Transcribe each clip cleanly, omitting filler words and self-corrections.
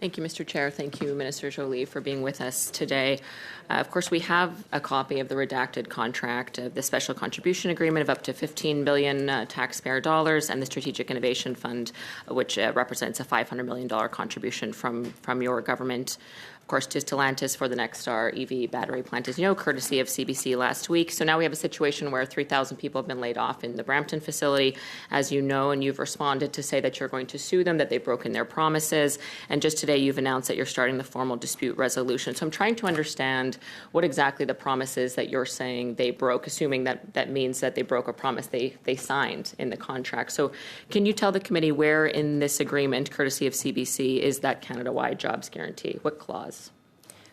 Thank you, Mr. Chair. Thank you, Minister Jolie, for being with us today. Of course, we have a copy of the redacted contract of the special contribution agreement of up to $15 billion taxpayer dollars and the Strategic Innovation Fund, which represents a $500 million contribution from your government. Of course, to Stellantis for the Nexstar EV battery plant, as you know, courtesy of CBC last week. So now we have a situation where 3,000 people have been laid off in the Brampton facility, as you know, and you've responded to say that you're going to sue them, that they've broken their promises. And just today you've announced that you're starting the formal dispute resolution. So I'm trying to understand what exactly the promise is that you're saying they broke, assuming that that means that they broke a promise they signed in the contract. So can you tell the committee where in this agreement, courtesy of CBC, is that Canada-wide jobs guarantee? What clause?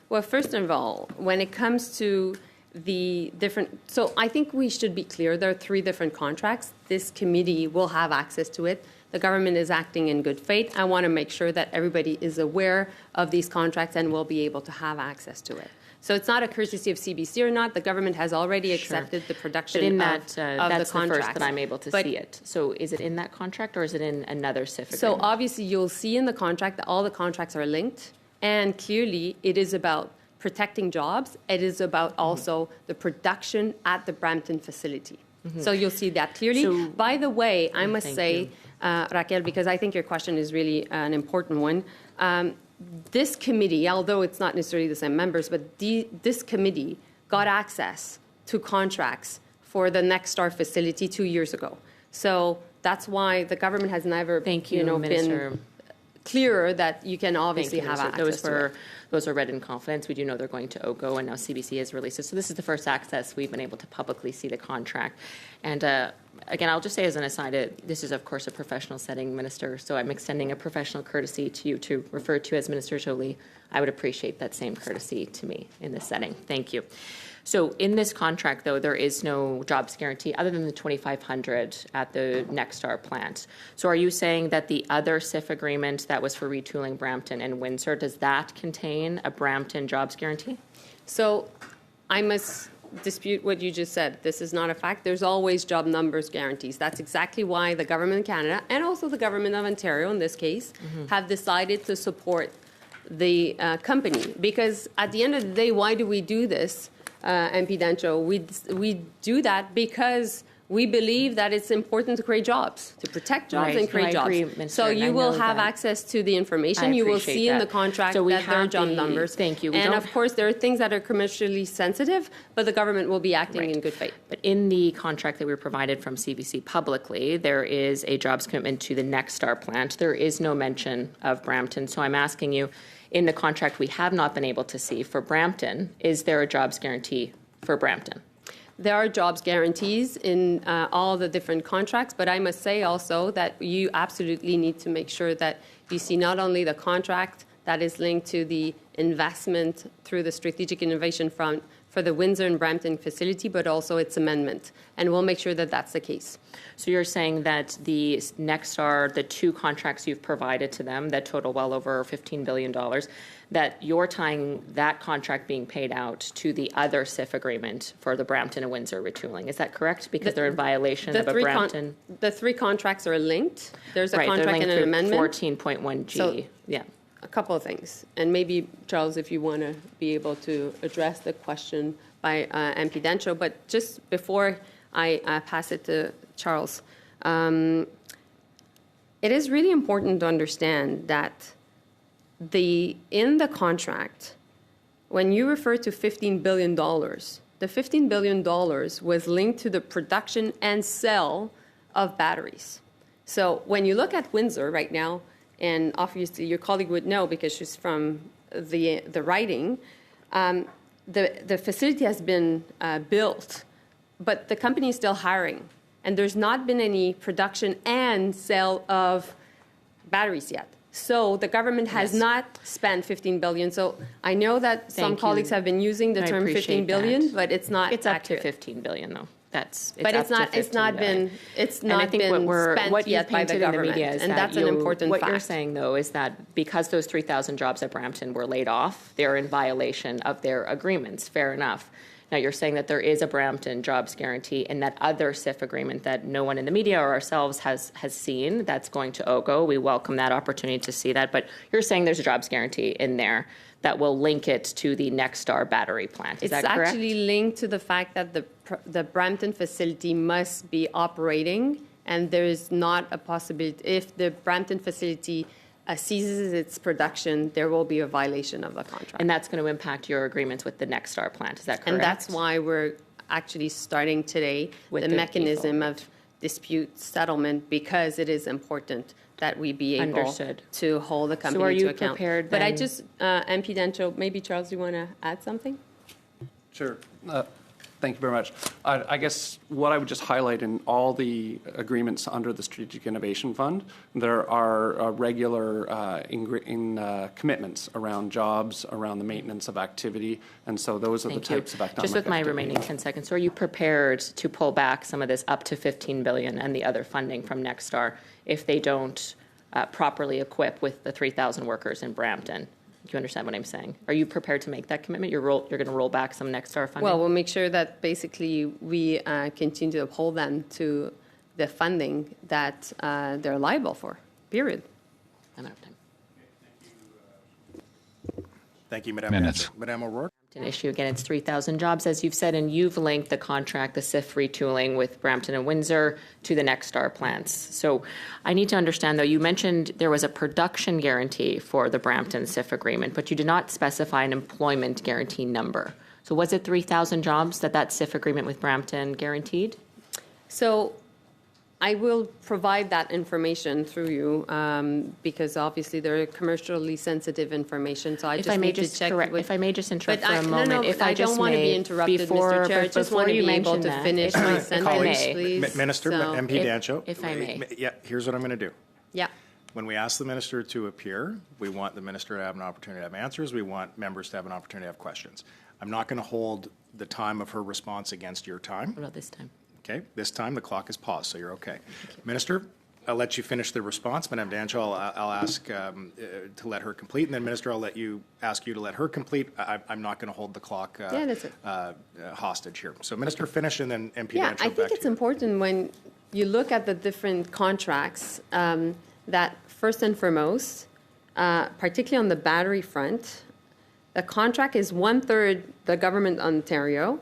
Well, first of all, when it comes to the different, so I think we should be clear, there are 3 different contracts. This committee will have access to it. The government is acting in good faith. I want to make sure that everybody is aware of these contracts and will be able to have access to it. So it's not a courtesy of CBC or not. The government has already accepted the production but in of that's the contract. First that I'm able to see it. So is it in that contract or is it in another CIF agreement? So obviously you'll see in the contract that all the contracts are linked. And clearly, it is about protecting jobs. It is about also the production at the Brampton facility. So you'll see that clearly. So, by the way, I must say, Raquel, because I think your question is really an important one, this committee, although it's not necessarily the same members, but this committee got access to contracts for the Nexstar facility 2 years ago. So that's why the government has never been clearer that you can obviously have access to it. Those are read in confidence. We do know they're going to OGO, and now CBC has released it. So this is the first access we've been able to publicly see the contract. And again, I'll just say as an aside, this is, of course, a professional setting, Minister, so I'm extending a professional courtesy to you to refer to as Minister Jolie. I would appreciate that same courtesy to me in this setting. Thank you. So in this contract, though, there is no jobs guarantee other than the 2,500 at the Nexstar plant. So are you saying that the other CIF agreement that was for retooling Brampton and Windsor, does that contain a Brampton jobs guarantee? So I must dispute what you just said. This is not a fact. There's always job numbers guarantees. That's exactly why the government of Canada and also the government of Ontario, in this case, have decided to support the company. Because at the end of the day, why do we do this? MP Dencho, we do that because we believe that it's important to create jobs, to protect jobs and create jobs. Agree, so you will have access to the information. You will see in the contract that there are job numbers. Thank you. And of course, there are things that are commercially sensitive, but the government will be acting in good faith. But in the contract that we were provided from CBC publicly, there is a jobs commitment to the Nexstar plant. There is no mention of Brampton. So I'm asking you, in the contract we have not been able to see for Brampton, is there a jobs guarantee for Brampton? There are jobs guarantees in all the different contracts, but I must say also that you absolutely need to make sure that you see not only the contract that is linked to the investment through the Strategic Innovation Fund for the Windsor and Brampton facility, but also its amendment. And we'll make sure that that's the case. So you're saying that the Nexstar, the 2 contracts you've provided to them that total well over $15 billion, that you're tying that contract being paid out to the other CIF agreement for the Brampton and Windsor retooling. Is that correct? Because they're in violation of a Brampton... the 3 contracts are linked. There's a contract and an amendment. 14.1G. So, yeah. A couple of things. And maybe, Charles, if you want to be able to address the question by MP Dencho. But just before I pass it to Charles, it is really important to understand that in the contract, when you refer to $15 billion, the $15 billion was linked to the production and sale of batteries. So when you look at Windsor right now, and obviously your colleague would know because she's from the writing, the facility has been built, but the company is still hiring. And there's not been any production and sale of batteries yet. So the government has not spent $15 billion. So I know that some colleagues have been using the term $15 billion, but it's not accurate. Up to $15 billion, though. It's not been spent yet by the government, and that's an important fact. What you're saying, though, is that because those 3,000 jobs at Brampton were laid off, they're in violation of their agreements. Fair enough. Now, you're saying that there is a Brampton jobs guarantee in that other SIF agreement that no one in the media or ourselves has seen. That's going to OGO. We welcome that opportunity to see that. But you're saying there's a jobs guarantee in there that will link it to the Nexstar battery plant. Is that correct? It's actually linked to the fact that the Brampton facility must be operating, and there is not a possibility. If the Brampton facility ceases its production, there will be a violation of the contract. And that's going to impact your agreements with the Nexstar plant. Is that correct? And that's why we're actually starting today with the mechanism of dispute settlement, because it is important that we be able to hold the company to account. Prepared but I just, MP Dencho, maybe Charles, you want to add something? Sure. Thank you very much. I guess what I would just highlight in all the agreements under the Strategic Innovation Fund, there are regular commitments around jobs, around the maintenance of activity, and so those are the types of economic Just with my activity. remaining 10 seconds, so are you prepared to pull back some of this up to $15 billion and the other funding from Nexstar if they don't properly equip with the 3,000 workers in Brampton? Do you understand what I'm saying? Are you prepared to make that commitment? You're going to roll back some Nexstar funding? Well, we'll make sure that basically we continue to uphold them to the funding that they're liable for, period. I'm out of time. Thank you, Madame. Minutes. Madame O'Rourke. An issue again, it's 3,000 jobs, as you've said, and you've linked the contract, the SIF retooling with Brampton and Windsor to the Nexstar plants. So I need to understand, though, you mentioned there was a production guarantee for the Brampton SIF agreement, but you did not specify an employment guarantee number. So was it 3,000 jobs that SIF agreement with Brampton guaranteed? So I will provide that information through you because obviously they're commercially sensitive information. So I just need to check. If I may just interrupt for a no, moment. If I don't want to be interrupted, Mr. Chair. I just want to be able to finish my sentence, please. Minister, MP Dancho. If I may. Yeah, here's what I'm going to do. Yeah. When we ask the minister to appear, we want the minister to have an opportunity to have answers. We want members to have an opportunity to have questions. I'm not going to hold the time of her response against your time. What about this time? Okay, this time the clock is paused, so you're okay. Minister, I'll let you finish the response. Madame Dancho, I'll ask to let her complete, and then Minister, I'll ask you to let her complete. I'm not going to hold the clock hostage here. So Minister, finish, and then MP Dancho. I think it's important when you look at the different contracts that first and foremost, particularly on the battery front, the contract is 1/3 the government of Ontario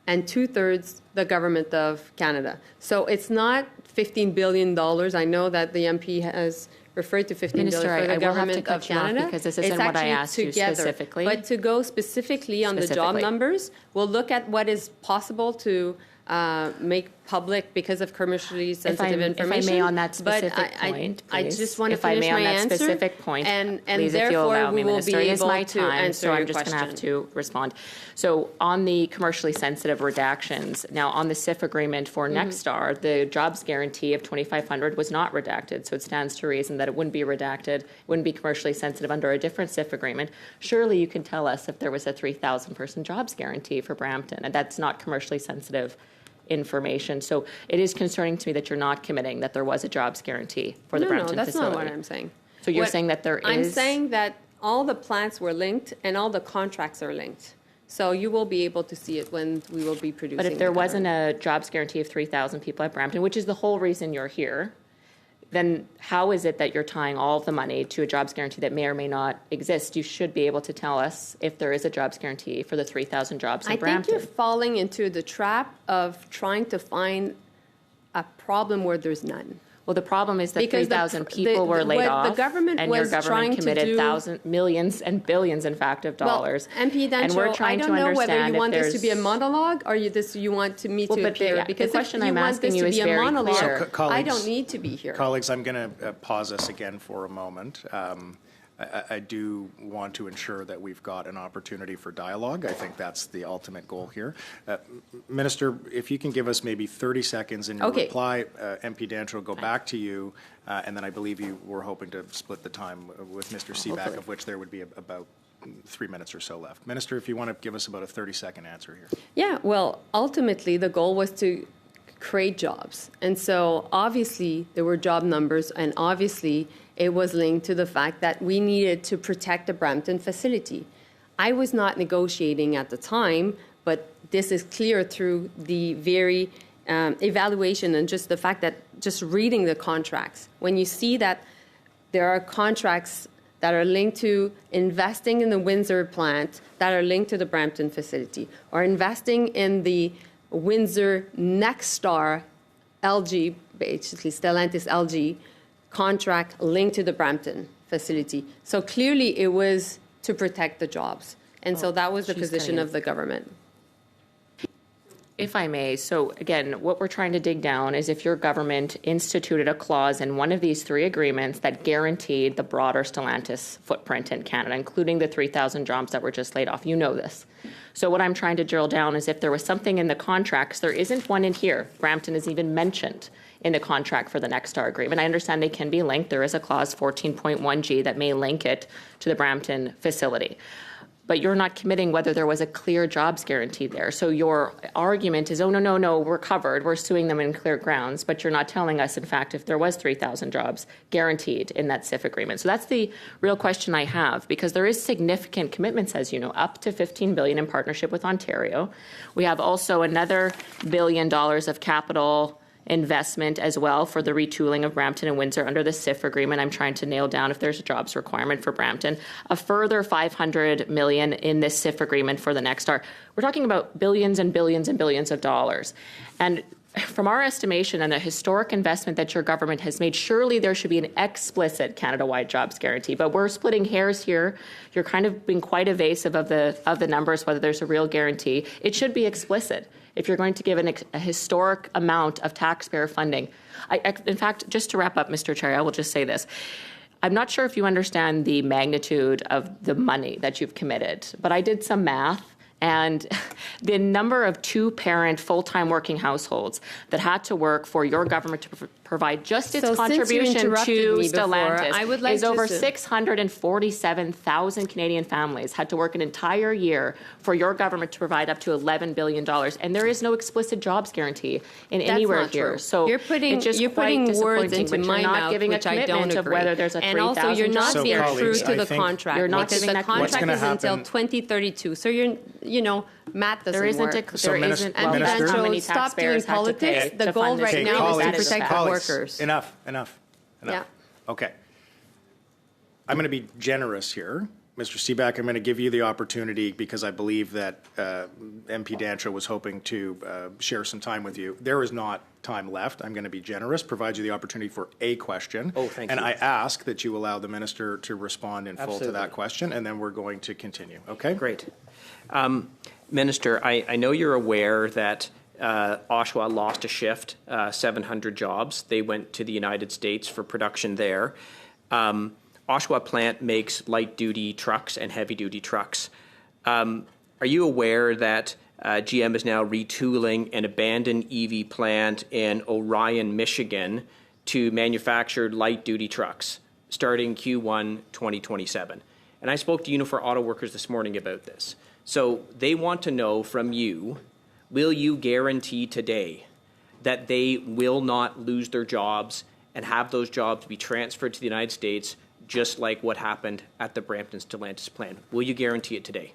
and 2/3 the government of Canada. So it's not $15 billion. I know that the MP has referred to $15 billion for the government of Canada. Because this isn't what I asked you specifically. But to go specifically on the job numbers, we'll look at what is possible to make public because of commercially sensitive information. If I may on that specific point, I please. just want to if I finish may my on that answer. specific point, and please, therefore if you'll allow me, we will Minister, be it is able my to time, answer so I'm your just going to question. have to respond. So on the commercially sensitive redactions, now on the SIF agreement for Nexstar, the jobs guarantee of 2,500 was not redacted, so it stands to reason that it wouldn't be redacted, wouldn't be commercially sensitive under a different SIF agreement. Surely you can tell us if there was a 3,000 person jobs guarantee for Brampton, and that's not commercially sensitive information. So it is concerning to me that you're not committing that there was a jobs guarantee for the Brampton that's facility. not what I'm saying. So you're saying that there is... I'm saying that all the plants were linked and all the contracts are linked. So you will be able to see it when we will be producing. But if there wasn't a jobs guarantee of 3,000 people at Brampton, which is the whole reason you're here, then how is it that you're tying all of the money to a jobs guarantee that may or may not exist? You should be able to tell us if there is a jobs guarantee for the 3,000 jobs in Brampton. I think you're falling into the trap of trying to find a problem where there's none. Well, the problem is that Because 3,000 people were laid off, the government and your was trying government to committed do- thousands, millions, and billions, in fact, of dollars. Well, MP and we're Dancho, I trying don't to know whether understand you want if this to be a there's- monologue or you want me to appear. the question I'm asking you is very clear. So, I colleagues- don't need to be here. Colleagues, I'm going to pause us again for a moment. I do want to ensure that we've got an opportunity for dialogue. I think that's the ultimate goal here. Minister, if you can give us maybe 30 seconds in your reply, MP Dancho will go back to you, and then I believe you were hoping to split the time with Mr. Seaback, of which there would be about 3 minutes or so left. Minister, if you want to give us about a 30-second answer here. Yeah, well, ultimately, the goal was to create jobs. And so obviously there were job numbers, and obviously it was linked to the fact that we needed to protect the Brampton facility. I was not negotiating at the time but this is clear through the very evaluation and just the fact that just reading the contracts, when you see that there are contracts that are linked to investing in the Windsor plant that are linked to the Brampton facility, or investing in the Windsor Nexstar LG, basically Stellantis LG contract linked to the Brampton facility. So clearly it was to protect the jobs. And so that was the position of the government. If I may, so again, what we're trying to dig down is if your government instituted a clause in one of these three agreements that guaranteed the broader Stellantis footprint in Canada, including the 3,000 jobs that were just laid off. You know this. So what I'm trying to drill down is if there was something in the contracts, there isn't one in here. Brampton is even mentioned in the contract for the Nexstar agreement. I understand they can be linked. There is a clause 14.1G that may link it to the Brampton facility. But you're not committing whether there was a clear jobs guarantee there. So your argument is, oh, no, we're covered. We're suing them in clear grounds. But you're not telling us, in fact, if there was 3,000 jobs guaranteed in that CIF agreement. So that's the real question I have, because there is significant commitments, as you know, up to $15 billion in partnership with Ontario. We have also another $1 billion of capital investment as well for the retooling of Brampton and Windsor under the CIF agreement. I'm trying to nail down if there's a jobs requirement for Brampton. A further $500 million in this CIF agreement for the Nexstar. We're talking about billions and billions and billions of dollars. And from our estimation and the historic investment that your government has made, surely there should be an explicit Canada-wide jobs guarantee. But we're splitting hairs here. You're kind of being quite evasive of the numbers, whether there's a real guarantee. It should be explicit if you're going to give a historic amount of taxpayer funding. In fact, just to wrap up, Mr. Chair, I will just say this. I'm not sure if you understand the magnitude of the money that you've committed, but I did some math. And the number of two-parent, full-time working households that had to work for your government to provide just its contribution to Stellantis is over 647,000 Canadian families had to work an entire year for your government to provide up to $11 billion. And there is no explicit jobs guarantee in anywhere here. So you're putting words into my mouth, which I don't agree. Of whether there's a 3,000 and also, you're not so being true colleagues, to the contract. You're not because giving the contract is until 2032. So math doesn't work. Stop doing politics. The goal right now is to protect the workers. Enough. Yeah. Okay. I'm going to be generous here. Mr. Seaback, I'm going to give you the opportunity because I believe that MP Dancho was hoping to share some time with you. There is not time left. I'm going to be generous, provide you the opportunity for a question. Oh, thank you. And I ask that you allow the minister to respond in full to that question, and then we're going to continue. Okay? Great. Minister, I know you're aware that Oshawa lost a shift, 700 jobs. They went to the United States for production there. Oshawa plant makes light-duty trucks and heavy-duty trucks. Are you aware that GM is now retooling an abandoned EV plant in Orion, Michigan to manufacture light-duty trucks starting Q1 2027? And I spoke to Unifor Auto Workers this morning about this. So they want to know from you, will you guarantee today that they will not lose their jobs and have those jobs be transferred to the United States, just like what happened at the Brampton Stellantis plant? Will you guarantee it today?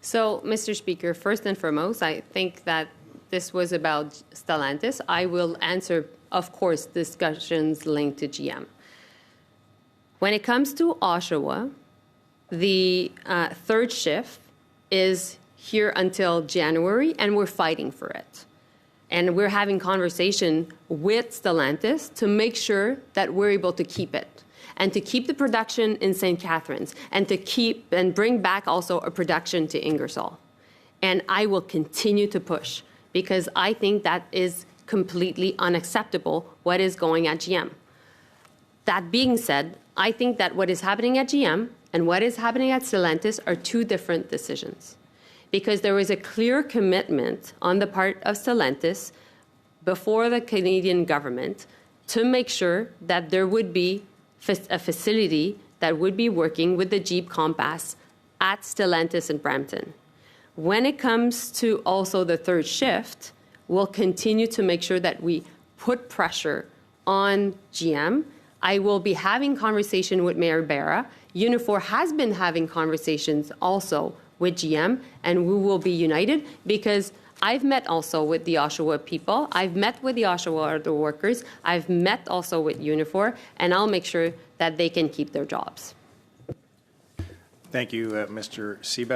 So, Mr. Speaker, first and foremost, I think that this was about Stellantis. I will answer, of course, discussions linked to GM. When it comes to Oshawa, the third shift is here until January, and we're fighting for it. And we're having conversation with Stellantis to make sure that we're able to keep it and to keep the production in St. Catharines and to keep and bring back also a production to Ingersoll. And I will continue to push because I think that is completely unacceptable what is going at GM. That being said, I think that what is happening at GM and what is happening at Stellantis are two different decisions, because there was a clear commitment on the part of Stellantis before the Canadian government to make sure that there would be a facility that would be working with the Jeep Compass at Stellantis in Brampton. When it comes to also the third shift, we'll continue to make sure that we put pressure on GM. I will be having conversation with Mayor Barra. Unifor has been having conversations also with GM, and we will be united, because I've met also with the Oshawa people. I've met with the Oshawa auto workers. I've met also with Unifor, and I'll make sure that they can keep their jobs. Thank you, Mr. Seaback.